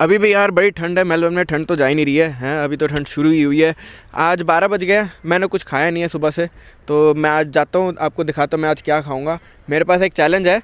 अभी भी यार बड़ी ठंड है मेलबर्न में। ठंड तो जा ही नहीं रही है हैं, अभी तो ठंड शुरू ही हुई है। आज 12 बज गए, मैंने कुछ खाया नहीं है सुबह से, तो मैं आज जाता हूँ, आपको दिखाता हूँ मैं आज क्या खाऊंगा। मेरे पास एक चैलेंज है,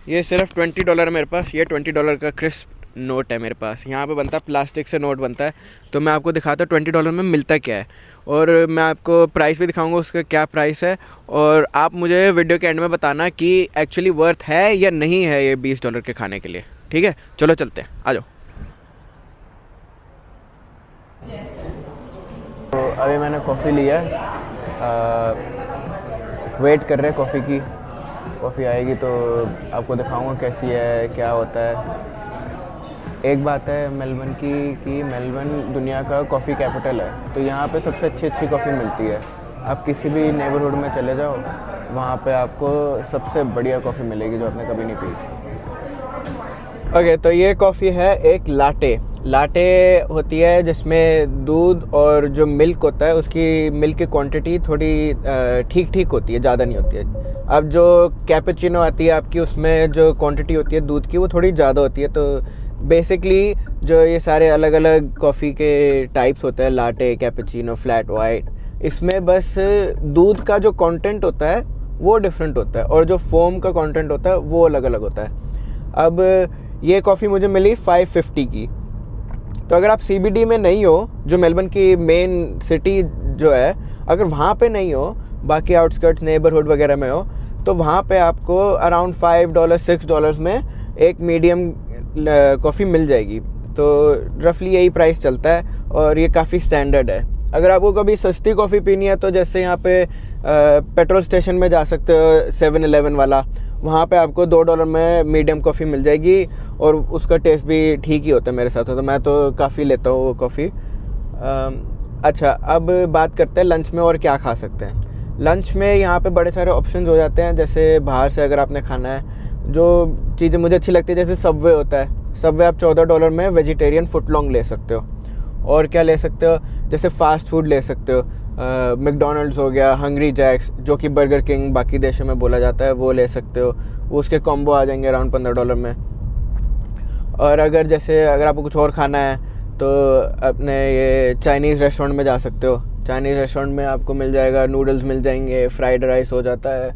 ये सिर्फ $20 है मेरे पास। ये $20 का क्रिस्प नोट है मेरे पास। यहाँ पे बनता है, प्लास्टिक से नोट बनता है। तो मैं आपको दिखाता हूँ $20 में मिलता क्या है, और मैं आपको प्राइस भी दिखाऊंगा उसका क्या प्राइस है। और आप मुझे वीडियो के एंड में बताना कि एक्चुअली वर्थ है या नहीं है ये $20 के खाने के लिए। ठीक है, चलो चलते हैं, आ जाओ। तो अभी मैंने कॉफ़ी लिया है, वेट कर रहे हैं कॉफ़ी की। कॉफ़ी आएगी तो आपको दिखाऊंगा कैसी है, क्या होता है। एक बात है मेलबर्न की कि मेलबर्न दुनिया का कॉफ़ी कैपिटल है, तो यहाँ पे सबसे अच्छी अच्छी कॉफ़ी मिलती है। आप किसी भी नेबरहुड में चले जाओ, वहाँ पे आपको सबसे बढ़िया कॉफ़ी मिलेगी जो आपने कभी नहीं पी। ओके, तो ये कॉफ़ी है एक लाटे। लाटे होती है जिसमें दूध और जो मिल्क होता है, उसकी मिल्क की क्वांटिटी थोड़ी ठीक ठीक होती है, ज़्यादा नहीं होती है। अब जो कैपेचिनो आती है आपकी, उसमें जो क्वांटिटी होती है दूध की वो थोड़ी ज़्यादा होती है। तो बेसिकली जो ये सारे अलग अलग कॉफ़ी के टाइप्स होते हैं, लाटे, कैपेचिनो, फ्लैट वाइट, इसमें बस दूध का जो कंटेंट होता है वो डिफरेंट होता है, और जो फोम का कंटेंट होता है वो अलग अलग होता है। अब ये कॉफ़ी मुझे मिली 550 की। तो अगर आप CBD में नहीं हो, जो मेलबर्न की मेन सिटी जो है, अगर वहाँ पे नहीं हो, बाकी आउटस्कर्ट्स नेबरहुड वगैरह में हो, तो वहाँ पे आपको अराउंड $5 $6 में एक मीडियम कॉफ़ी मिल जाएगी। तो रफली यही प्राइस चलता है, और ये काफ़ी स्टैंडर्ड है। अगर आपको कभी सस्ती कॉफ़ी पीनी है तो जैसे यहाँ पे पेट्रोल स्टेशन में जा सकते हो, 7-Eleven वाला, वहाँ पे आपको $2 में मीडियम कॉफ़ी मिल जाएगी, और उसका टेस्ट भी ठीक ही होता है मेरे साथ। तो मैं तो काफ़ी लेता हूँ वो कॉफ़ी। अच्छा, अब बात करते हैं लंच में और क्या खा सकते हैं। लंच में यहाँ पे बड़े सारे ऑप्शंस हो जाते हैं। जैसे बाहर से अगर आपने खाना है, जो चीज़ें मुझे अच्छी लगती है, जैसे सबवे होता है। सबवे आप $14 में वेजिटेरियन फुटलॉन्ग ले सकते हो। और क्या ले सकते हो, जैसे फ़ास्ट फूड ले सकते हो, मैकडोनल्ड्स हो गया, हंग्री जैक्स, जो कि बर्गर किंग बाकी देशों में बोला जाता है, वो ले सकते हो। वो उसके कॉम्बो आ जाएंगे अराउंड $15 में। और अगर आपको कुछ और खाना है तो अपने ये चाइनीज़ रेस्टोरेंट में जा सकते हो। चाइनीज़ रेस्टोरेंट में आपको मिल जाएगा, नूडल्स मिल जाएंगे, फ्राइड राइस हो जाता है,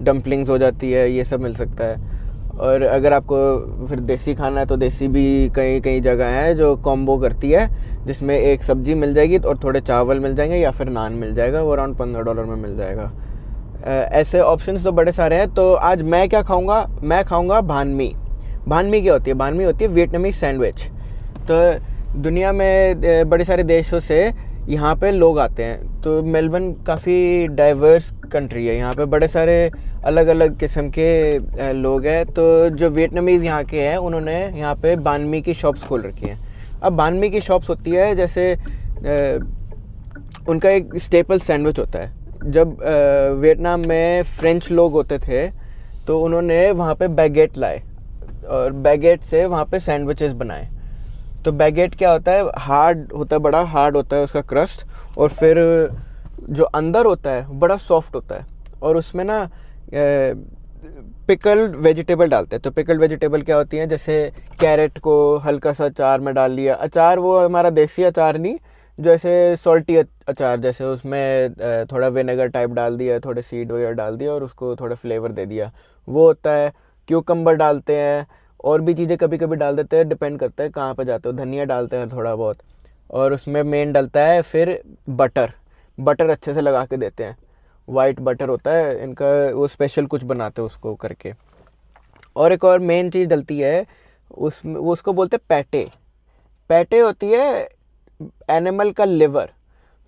डम्पलिंग्स हो जाती है, ये सब मिल सकता है। और अगर आपको फिर देसी खाना है तो देसी भी कई कई जगह है जो कॉम्बो करती है, जिसमें एक सब्जी मिल जाएगी और थोड़े चावल मिल जाएंगे, या फिर नान मिल जाएगा, वो अराउंड $15 में मिल जाएगा। ऐसे ऑप्शंस तो बड़े सारे हैं। तो आज मैं क्या खाऊंगा, मैं खाऊंगा भान मी। भान मी क्या होती है? भान मी होती है वियतनामीज सैंडविच। तो दुनिया में बड़े सारे देशों से यहाँ पे लोग आते हैं। तो मेलबर्न काफ़ी डाइवर्स कंट्री है, यहाँ पे बड़े सारे अलग अलग किस्म के लोग हैं। तो जो वियतनामीज़ यहाँ के हैं, उन्होंने यहाँ पे बान मी की शॉप्स खोल रखी हैं। अब बान मी की शॉप्स होती है जैसे उनका एक स्टेपल सैंडविच होता है। जब वियतनाम में फ्रेंच लोग होते थे तो उन्होंने वहाँ पे बैगेट लाए, और बैगेट से वहाँ पे सैंडविचेस बनाए। तो बैगेट क्या होता है, हार्ड होता है, बड़ा हार्ड होता है उसका क्रस्ट, और फिर जो अंदर होता है बड़ा सॉफ्ट होता है, और उसमें ना पिकल्ड वेजिटेबल डालते हैं। तो पिकल्ड वेजिटेबल क्या होती हैं, जैसे कैरेट को हल्का सा अचार में डाल लिया। अचार वो हमारा देसी अचार नहीं, जो ऐसे सॉल्टी अचार, जैसे उसमें थोड़ा विनेगर टाइप डाल दिया, थोड़े सीड वगैरह डाल दिया, और उसको थोड़ा फ्लेवर दे दिया, वो होता है। क्यूकम्बर डालते हैं, और भी चीज़ें कभी कभी डाल देते हैं, डिपेंड करता है कहाँ पे जाते हो। धनिया डालते हैं थोड़ा बहुत, और उसमें मेन डलता है फिर बटर। बटर अच्छे से लगा के देते हैं, वाइट बटर होता है इनका, वो स्पेशल कुछ बनाते हैं उसको करके। और एक और मेन चीज़ डलती है उसमें, वो उसको बोलते हैं पैटे। पैटे होती है एनिमल का लिवर,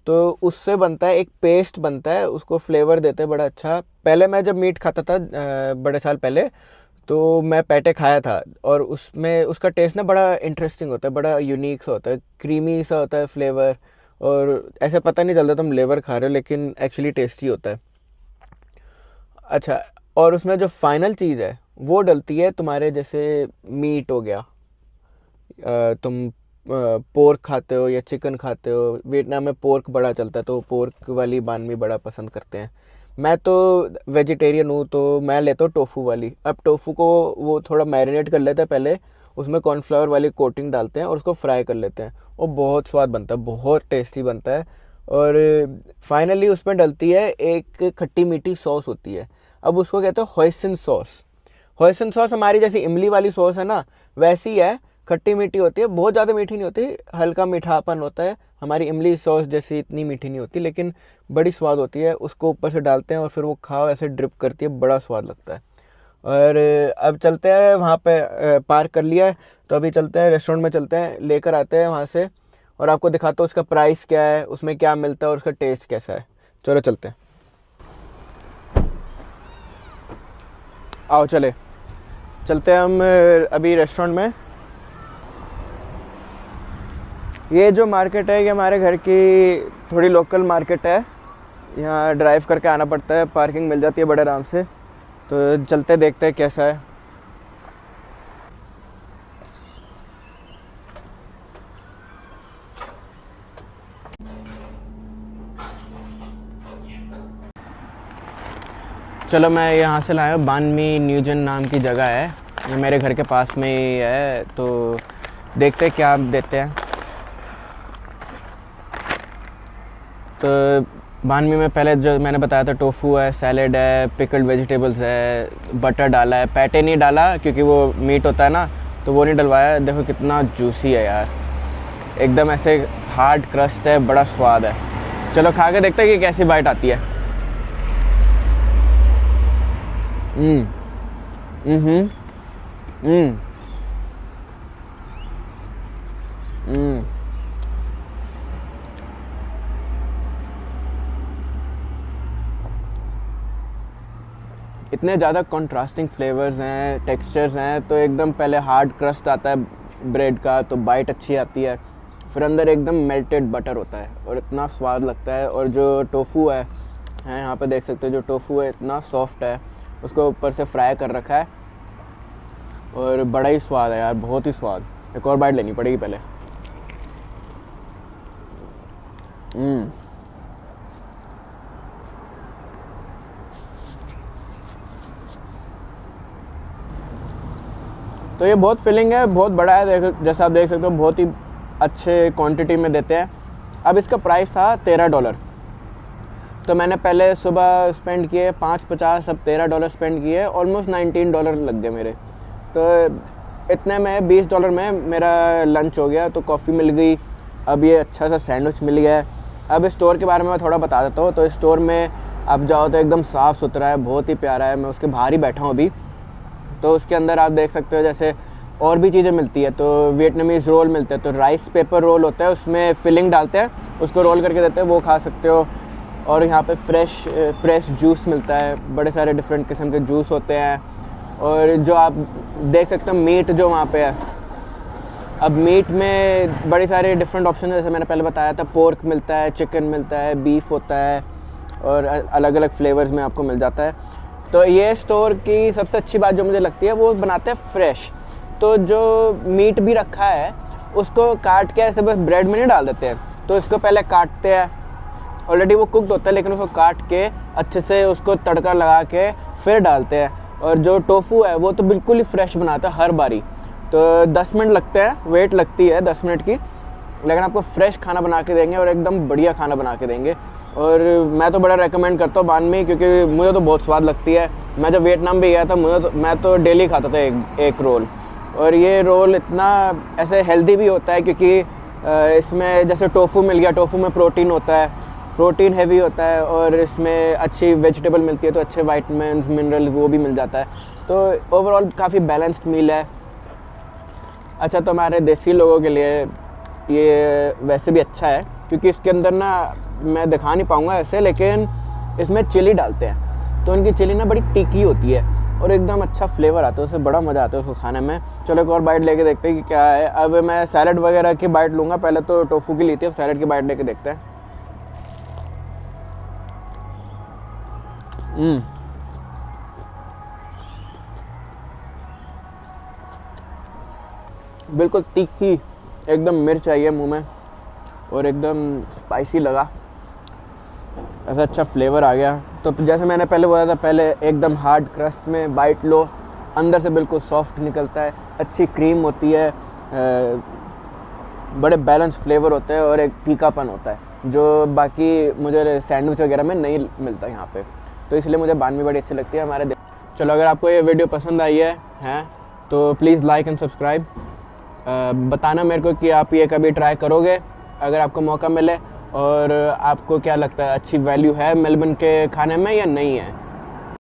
तो उससे बनता है एक पेस्ट बनता है, उसको फ्लेवर देते हैं बड़ा अच्छा। पहले मैं जब मीट खाता था बड़े साल पहले, तो मैं पैटे खाया था, और उसमें उसका टेस्ट ना बड़ा इंटरेस्टिंग होता है, बड़ा यूनिक सा होता है, क्रीमी सा होता है फ्लेवर, और ऐसे पता नहीं चलता तुम लेबर खा रहे हो, लेकिन एक्चुअली टेस्टी होता है। अच्छा, और उसमें जो फाइनल चीज़ है वो डलती है तुम्हारे, जैसे मीट हो गया, तुम पोर्क खाते हो या चिकन खाते हो। वियतनाम में पोर्क बड़ा चलता है, तो पोर्क वाली बान मी बड़ा पसंद करते हैं। मैं तो वेजिटेरियन हूँ, तो मैं लेता हूँ टोफू वाली। अब टोफू को वो थोड़ा मैरिनेट कर लेता है पहले, उसमें कॉर्नफ्लावर वाली कोटिंग डालते हैं और उसको फ्राई कर लेते हैं। वो बहुत स्वाद बनता है, बहुत टेस्टी बनता है। और फाइनली उसमें डलती है एक खट्टी मीठी सॉस होती है। अब उसको कहते हैं होइसन सॉस। होइसन सॉस हमारी जैसी इमली वाली सॉस है ना, वैसी है, खट्टी मीठी होती है, बहुत ज़्यादा मीठी नहीं होती, हल्का मीठापन होता है। हमारी इमली सॉस जैसी इतनी मीठी नहीं होती, लेकिन बड़ी स्वाद होती है। उसको ऊपर से डालते हैं और फिर वो खाओ, ऐसे ड्रिप करती है, बड़ा स्वाद लगता है। और अब चलते हैं वहाँ पे, पार्क कर लिया है तो अभी चलते हैं रेस्टोरेंट में, चलते हैं, लेकर आते हैं वहाँ से और आपको दिखाता हूँ उसका प्राइस क्या है, उसमें क्या मिलता है और उसका टेस्ट कैसा है। चलो चलते हैं, आओ चलते हैं हम अभी रेस्टोरेंट में। ये जो मार्केट है ये हमारे घर की थोड़ी लोकल मार्केट है। यहाँ ड्राइव करके आना पड़ता है, पार्किंग मिल जाती है बड़े आराम से। तो चलते देखते हैं कैसा है। चलो, मैं यहाँ से लाया, बानमी न्यूजन नाम की जगह है, ये मेरे घर के पास में ही है। तो देखते हैं क्या देते हैं। तो बानमी में पहले जो मैंने बताया था, टोफू है, सैलेड है, पिकल्ड वेजिटेबल्स है, बटर डाला है, पैटे नहीं डाला क्योंकि वो मीट होता है ना, तो वो नहीं डलवाया। देखो कितना जूसी है यार, एकदम ऐसे हार्ड क्रस्ट है, बड़ा स्वाद है। चलो खा के देखते हैं कि कैसी बाइट आती है। हम्म हम्म हम्म हम्म इतने ज़्यादा कॉन्ट्रास्टिंग फ्लेवर्स हैं, टेक्सचर्स हैं। तो एकदम पहले हार्ड क्रस्ट आता है ब्रेड का, तो बाइट अच्छी आती है। फिर अंदर एकदम मेल्टेड बटर होता है और इतना स्वाद लगता है। और जो टोफू है यहाँ पे देख सकते हो, जो टोफू है इतना सॉफ्ट है, उसको ऊपर से फ्राई कर रखा है और बड़ा ही स्वाद है यार, बहुत ही स्वाद। एक और बाइट लेनी पड़ेगी पहले। तो ये बहुत फिलिंग है, बहुत बड़ा है, देखो जैसा आप देख सकते हो, बहुत ही अच्छे क्वांटिटी में देते हैं। अब इसका प्राइस था $13। तो मैंने पहले सुबह स्पेंड किए 5.50, अब $13 स्पेंड किए, ऑलमोस्ट $19 लग गए मेरे। तो इतने में $20 में मेरा लंच हो गया। तो कॉफ़ी मिल गई, अब ये अच्छा सा सैंडविच मिल गया है। अब स्टोर के बारे में मैं थोड़ा बता देता हूँ। तो स्टोर में आप जाओ तो एकदम साफ़ सुथरा है, बहुत ही प्यारा है। मैं उसके बाहर ही बैठा हूँ अभी। तो उसके अंदर आप देख सकते हो जैसे और भी चीज़ें मिलती है। तो वियतनामीज़ रोल मिलते हैं, तो राइस पेपर रोल होता है, उसमें फिलिंग डालते हैं, उसको रोल करके देते हैं, वो खा सकते हो। और यहाँ पे फ्रेश जूस मिलता है, बड़े सारे डिफरेंट किस्म के जूस होते हैं। और जो आप देख सकते हो मीट जो वहाँ पे है, अब मीट में बड़े सारे डिफरेंट ऑप्शन है। जैसे मैंने पहले बताया था, पोर्क मिलता है, चिकन मिलता है, बीफ होता है, और अलग अलग फ्लेवर्स में आपको मिल जाता है। तो ये स्टोर की सबसे अच्छी बात जो मुझे लगती है, वो बनाते हैं फ्रेश। तो जो मीट भी रखा है उसको काट के ऐसे बस ब्रेड में नहीं डाल देते हैं, तो इसको पहले काटते हैं, ऑलरेडी वो कुक्ड होता है, लेकिन उसको काट के अच्छे से उसको तड़का लगा के फिर डालते हैं। और जो टोफू है वो तो बिल्कुल ही फ्रेश बनाता है हर बारी। तो 10 मिनट लगते हैं, वेट लगती है 10 मिनट की, लेकिन आपको फ्रेश खाना बना के देंगे और एकदम बढ़िया खाना बना के देंगे। और मैं तो बड़ा रेकमेंड करता हूँ बानमी, क्योंकि मुझे तो बहुत स्वाद लगती है। मैं जब वियतनाम भी गया था, मैं तो डेली खाता था एक रोल। और ये रोल इतना ऐसे हेल्दी भी होता है, क्योंकि इसमें जैसे टोफू मिल गया, टोफू में प्रोटीन होता है, प्रोटीन हैवी होता है, और इसमें अच्छी वेजिटेबल मिलती है, तो अच्छे वाइटमिन्स मिनरल वो भी मिल जाता है। तो ओवरऑल काफ़ी बैलेंस्ड मील है। अच्छा, तो हमारे देसी लोगों के लिए ये वैसे भी अच्छा है, क्योंकि इसके अंदर ना मैं दिखा नहीं पाऊँगा ऐसे, लेकिन इसमें चिली डालते हैं, तो उनकी चिली ना बड़ी तीखी होती है और एकदम अच्छा फ्लेवर आता है, उससे बड़ा मज़ा आता है उसको खाने में। चलो एक और बाइट लेके देखते हैं कि क्या है। अब मैं सैलड वगैरह की बाइट लूँगा, पहले तो टोफू की ली थी, अब सैलड की बाइट लेके देखते हैं। बिल्कुल तीखी, एकदम मिर्च आई है मुँह में और एकदम स्पाइसी लगा, ऐसा अच्छा फ्लेवर आ गया। तो जैसे मैंने पहले बोला था, पहले एकदम हार्ड क्रस्ट में बाइट लो, अंदर से बिल्कुल सॉफ्ट निकलता है, अच्छी क्रीम होती है, बड़े बैलेंस फ्लेवर होते हैं और एक तीखापन होता है जो बाकी मुझे सैंडविच वगैरह में नहीं मिलता यहाँ पे। तो इसलिए मुझे बान मी बड़ी अच्छी लगती है हमारे। चलो अगर आपको ये वीडियो पसंद आई है तो प्लीज़ लाइक एंड सब्सक्राइब। बताना मेरे को कि आप ये कभी ट्राई करोगे अगर आपको मौका मिले, और आपको क्या लगता है अच्छी वैल्यू है मेलबर्न के खाने में या नहीं है।